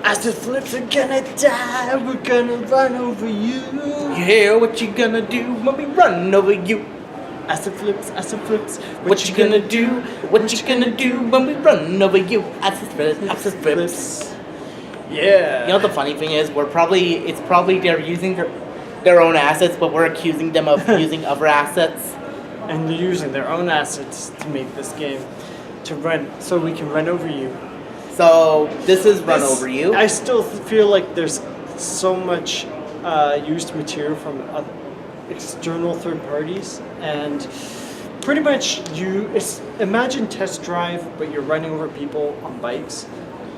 Acid flips are gonna die, we're gonna run over you. Yeah, what you gonna do when we run over you? Acid flips, What you gonna do? What you gonna do when we run over you? Acid flips. Yeah. You know what the funny thing is? It's probably they're using their own assets, but we're accusing them of using other assets. And they're using their own assets to make this game, to run, so we can run over you. So this is Runoveryou. I still feel like there's so much used material from external third parties, and pretty much imagine Test Drive, but you're running over people on bikes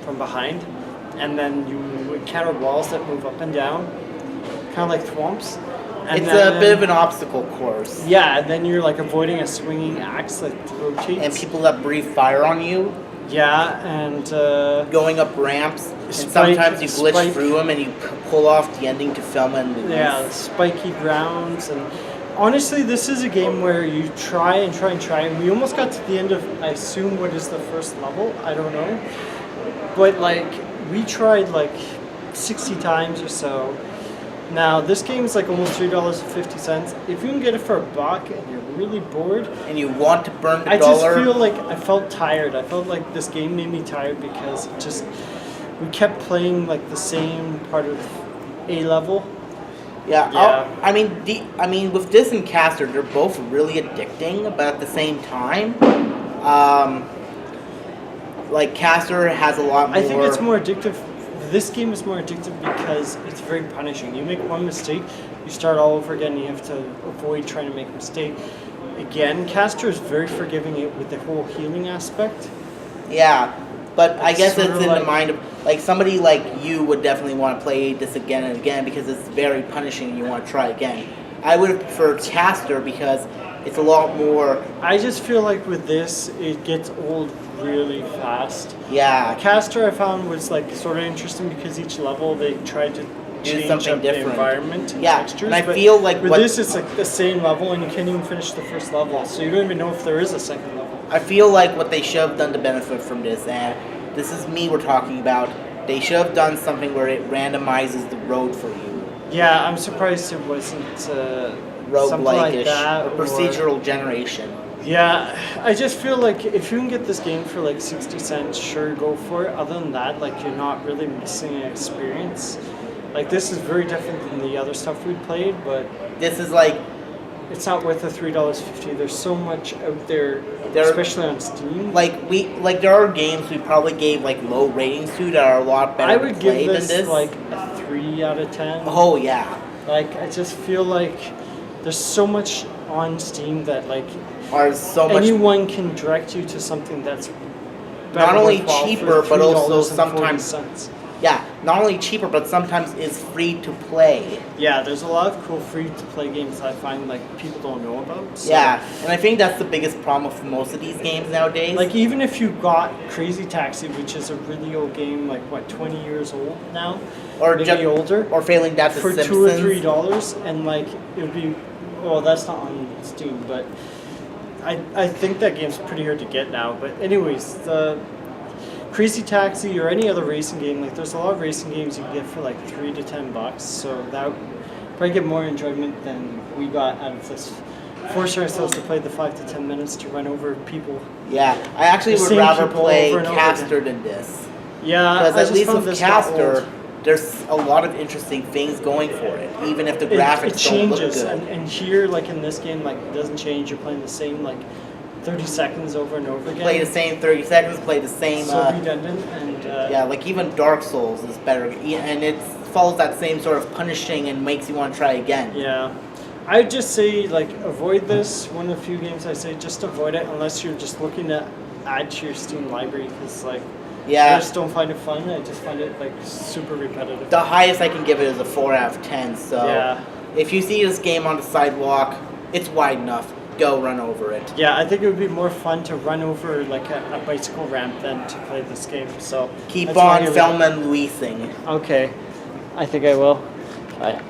from behind, and then you encounter walls that move up and down, kind of like thwomps. It's a bit of an obstacle course. Yeah, and then you're like avoiding a swinging axe that rotates. And people that breathe fire on you. Yeah, and going up ramps, and sometimes you glitch through them and you pull off the ending to film and lose. Yeah, spiky grounds, and honestly, this is a game where you try, and we almost got to the end of, I assume, what is the first level? I don't know, but like we tried like 60 times or so. Now this game is like almost $3.50. If you can get it for $1 and you're really bored and you want to burn the I dollar, just feel like I felt tired. I felt like this game made me tired because we kept playing like the same part of A level. Yeah. I mean, with this and Caster, they're both really addicting, but at the same time, like Caster has a lot more. I think it's more addictive. This game is more addictive because it's very punishing. You make one mistake, you start all over again. You have to avoid trying to make a mistake. Again, Caster is very forgiving with the whole healing aspect. Yeah, but I guess it's in the mind of, like, somebody like you would definitely want to play this again and again because it's very punishing and you want to try again. I would have preferred Caster because it's a lot more. I just feel like with this, it gets old really fast. Yeah. Caster I found was like sort of interesting because each level they tried to change something up different. The environment and yeah. textures. And I feel like with this, it's like the same level and you can't even finish the first level, so you don't even know if there is a second level. I feel like what they should have done to benefit from this, and this is me we're talking about, they should have done something where it randomizes the road for you. Yeah, I'm surprised it wasn't roguelike-ish, like or procedural generation. Yeah, I just feel like if you can get this game for like 60 cents, sure, go for it. Other than that, like, you're not really missing an experience. Like, this is very different than the other stuff we played, but this is like, it's not worth the $3.50. There's so much out there, especially on Steam. Like there are games we probably gave like low ratings to that are a lot better. I would give this this like a 3 out of 10. Oh yeah. Like, I just feel like there's so much on Steam that like anyone can direct you to something that's not only cheaper but also sometimes $3.40. Yeah, not only cheaper but sometimes is free to play. Yeah, there's a lot of cool free to play games that I find like people don't know about. So. Yeah, and I think that's the biggest problem with most of these games nowadays. Like, even if you got Crazy Taxi, which is a really old game, like what, 20 years old now, or maybe older, or failing that, for Simpsons. $2 or $3, and like it would be, well, that's not on Steam, but I think that game's pretty hard to get now. But anyways, the Crazy Taxi or any other racing game, like there's a lot of racing games you can get for like $3 to $10, so that would probably get more enjoyment than we got out of this. Forcing ourselves to play the 5 to 10 minutes to run over people. Yeah, I actually would rather play Caster than this. Yeah, because at least with Caster, there's a lot of interesting things going for it, even if the graphics don't look good. And here, like in this game, like it doesn't change. You're playing the same like 30 seconds over and over again. Play the same 30 seconds, play the same... So redundant, and... yeah, like even Dark Souls is better, and it follows that same sort of punishing and makes you want to try again. Yeah. I'd just say, like, avoid this. One of the few games I say, just avoid it unless you're just looking to add to your Steam library, because, like, I just don't find it fun. I just find it, like, super repetitive. The highest I can give it is a 4 out of 10, so... Yeah. If you see this game on the sidewalk, it's wide enough. Go run over it. Yeah, I think it would be more fun to run over like a bicycle ramp than to play this game. So keep on Thelma and Louising. Okay, I think I will. Bye.